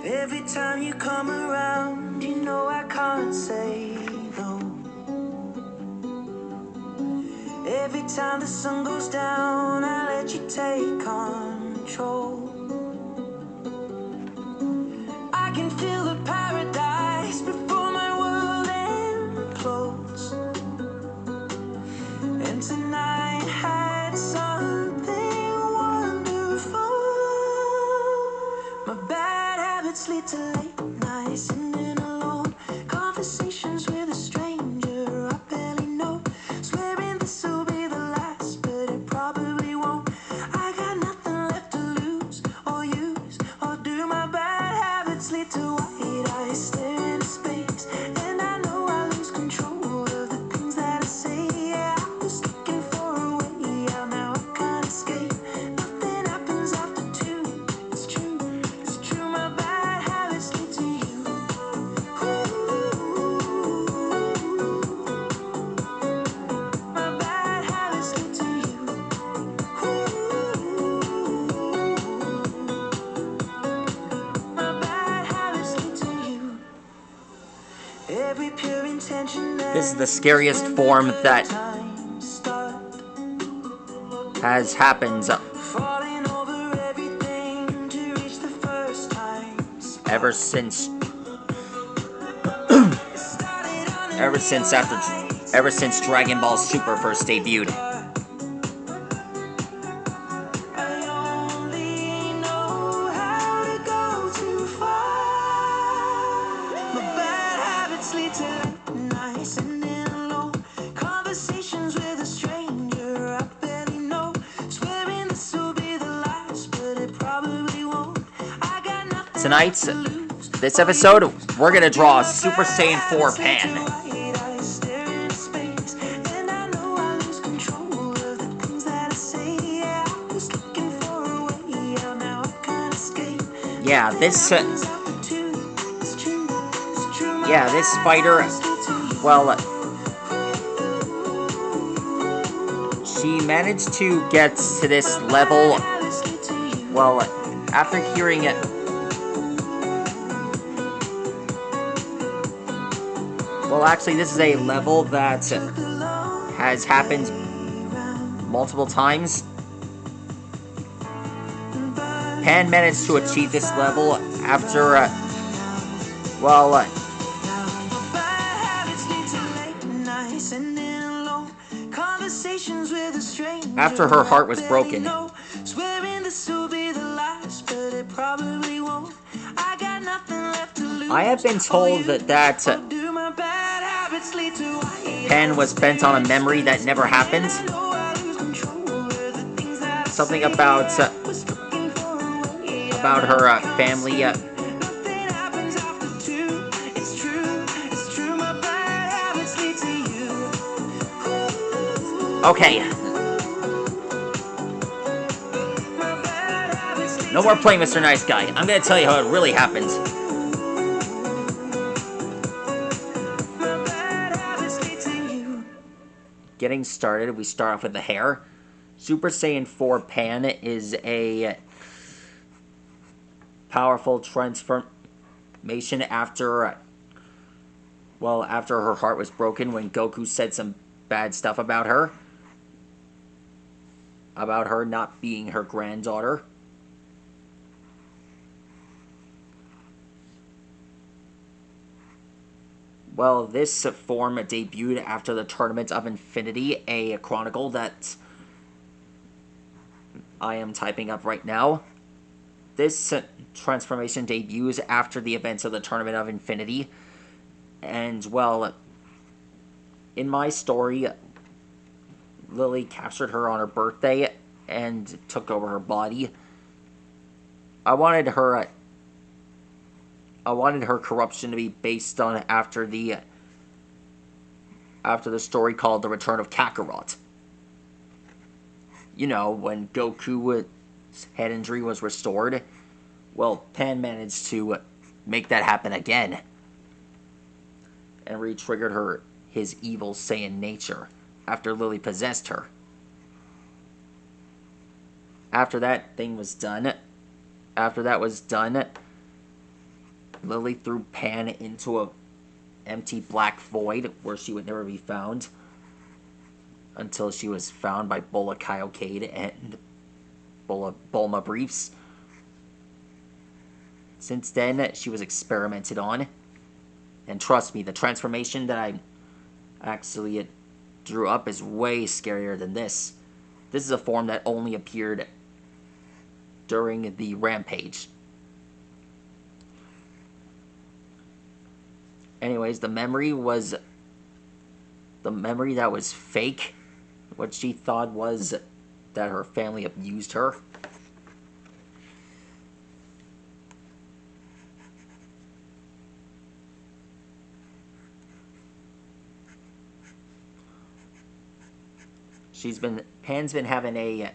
Every time you come around, you know I can't say no. Every time the sun goes down, I let you take control. I can feel the paradise before my world implodes. And tonight had something wonderful. My bad habits lead to late nights sitting alone. Conversations with a stranger I barely know. Swearing this will be the last, but it probably won't. I got nothing left to lose or use or do. My bad habits lead to white eyes staring into space. And I know I lose control of the things that I say. Yeah, I was looking for a way out, now I can't escape. Nothing happens after two. It's true, it's true. My bad habits lead to you. My bad habits lead to you. My bad habits lead to you. Every pure intention. This is the scariest form that has happened ever since Dragon Ball Super first debuted. Tonight, this episode, we're gonna draw Super Saiyan 4 Pan. Yeah, this fighter, well, she managed to get to this level, well, after hearing it. Well, actually, this is a level that has happened multiple times. Pan managed to achieve this level after, after her heart was broken. I have been told that Pan was bent on a memory that never happened. Something about her family. Okay. No more playing Mr. Nice Guy. I'm gonna tell you how it really happened. Getting started, we start off with the hair. Super Saiyan 4 Pan is a powerful transformation after her heart was broken when Goku said some bad stuff about her not being her granddaughter. Well, this form debuted after the Tournament of Infinity, a chronicle that I am typing up right now. This transformation debuts after the events of the Tournament of Infinity. And, well, in my story, Lily captured her on her birthday and took over her body. I wanted her corruption to be based on after the story called The Return of Kakarot. You know, when Goku's head injury was restored. Well, Pan managed to make that happen again. And re-triggered his evil Saiyan nature after Lily possessed her. After that was done, Lily threw Pan into a empty black void where she would never be found until she was found by Bola Kaiocade and Bulma Briefs. Since then, she was experimented on. And trust me, the transformation that I actually drew up is way scarier than this. This is a form that only appeared during the rampage. Anyways, the memory that was fake. What she thought was that her family abused her. Pan's been having a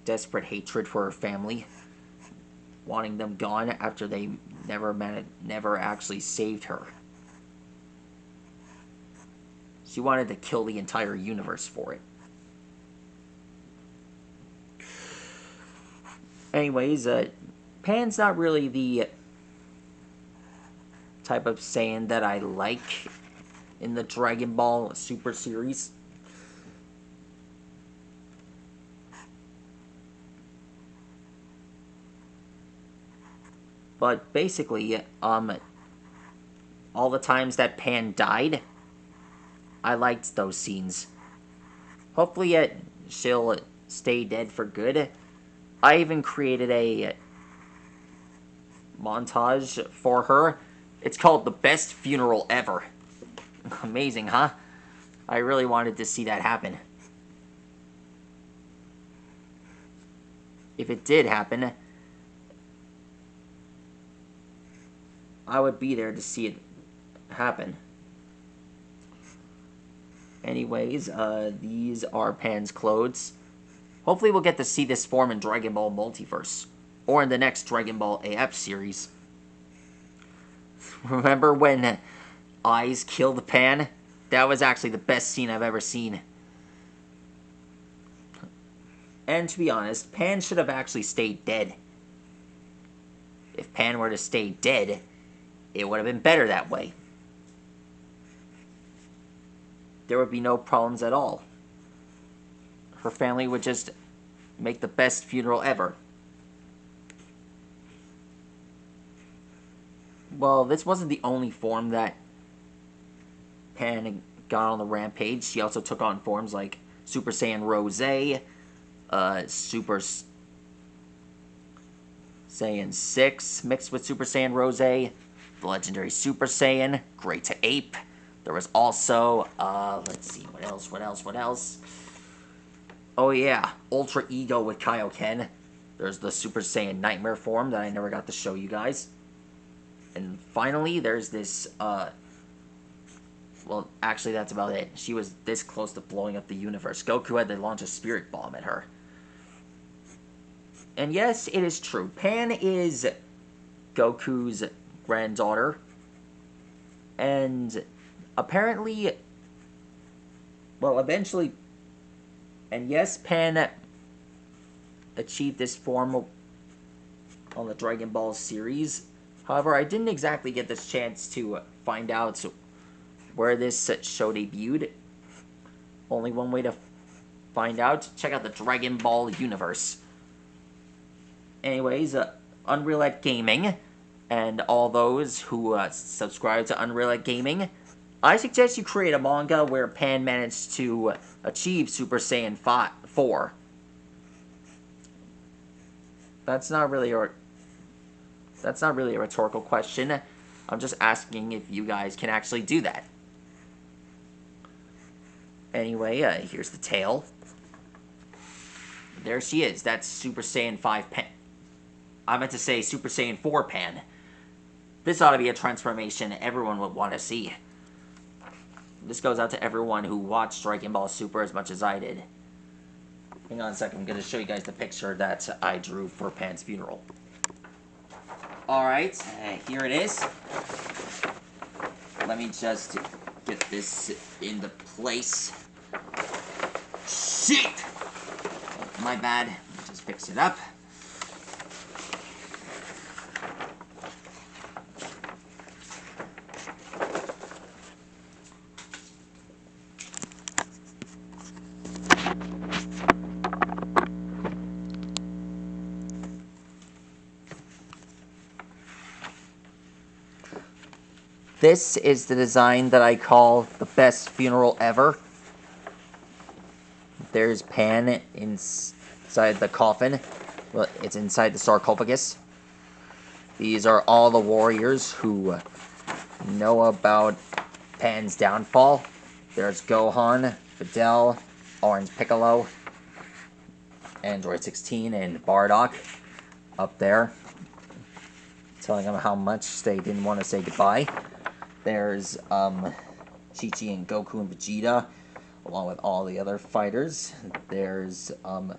desperate hatred for her family, wanting them gone after they never actually saved her. She wanted to kill the entire universe for it. Anyways, Pan's not really the type of Saiyan that I like in the Dragon Ball Super series. But basically, all the times that Pan died, I liked those scenes. Hopefully, she'll stay dead for good. I even created a montage for her. It's called The Best Funeral Ever. Amazing, huh? I really wanted to see that happen. If it did happen, I would be there to see it happen. Anyways, these are Pan's clothes. Hopefully we'll get to see this form in Dragon Ball Multiverse, or in the next Dragon Ball AF series. Remember when Eyes killed Pan? That was actually the best scene I've ever seen. And to be honest, Pan should have actually stayed dead. If Pan were to stay dead, it would have been better that way. There would be no problems at all. Her family would just make the best funeral ever. Well, this wasn't the only form that Pan got on the rampage. She also took on forms like Super Saiyan Rose, Super Saiyan 6 mixed with Super Saiyan Rose, the legendary Super Saiyan, Great to Ape. There was also, let's see, what else? Oh yeah, Ultra Ego with Kaioken. There's the Super Saiyan Nightmare form that I never got to show you guys. And finally, there's this, well, actually, that's about it. She was this close to blowing up the universe. Goku had to launch a spirit bomb at her. And yes, it is true. Pan is Goku's granddaughter. And apparently, well, eventually, and yes, Pan achieved this form on the Dragon Ball series. However, I didn't exactly get this chance to find out where this show debuted. Only one way to find out. Check out the Dragon Ball universe. Anyways, Unreal at Gaming, and all those who subscribe to Unreal at Gaming, I suggest you create a manga where Pan managed to achieve Super Saiyan 4. That's not really a rhetorical question. I'm just asking if you guys can actually do that. Anyway, here's the tail. There she is. That's Super Saiyan 5 Pan. I meant to say Super Saiyan 4 Pan. This ought to be a transformation everyone would want to see. This goes out to everyone who watched Dragon Ball Super as much as I did. Hang on a second, I'm going to show you guys the picture that I drew for Pan's funeral. Alright, here it is. Let me just get this into place. Shit! My bad. Just fix it up. This is the design that I call the best funeral ever. There's Pan inside the coffin. Well, it's inside the sarcophagus. These are all the warriors who know about Pan's downfall. There's Gohan, Videl, Orange Piccolo, Android 16, and Bardock up there, telling them how much they didn't want to say goodbye. There's Chi-Chi and Goku and Vegeta, along with all the other fighters. There's, of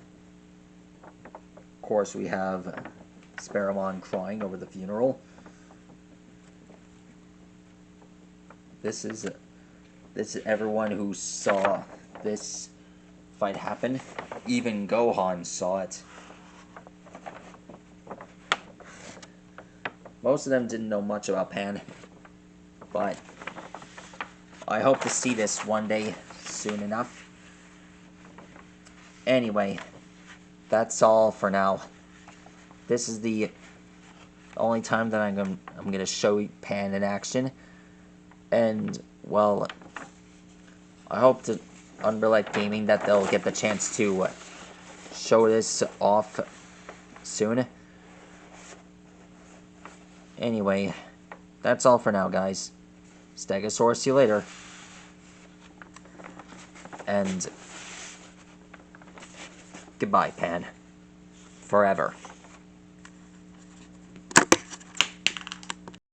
course, we have Sparamon crying over the funeral. This is everyone who saw this fight happen. Even Gohan saw it. Most of them didn't know much about Pan, but I hope to see this one day soon enough. Anyway, that's all for now. This is the only time that I'm gonna show Pan in action, and well, I hope to Unreal Gaming that they'll get the chance to show this off soon. Anyway, that's all for now, guys. Stegosaurus, see you later. And goodbye, Pan. Forever.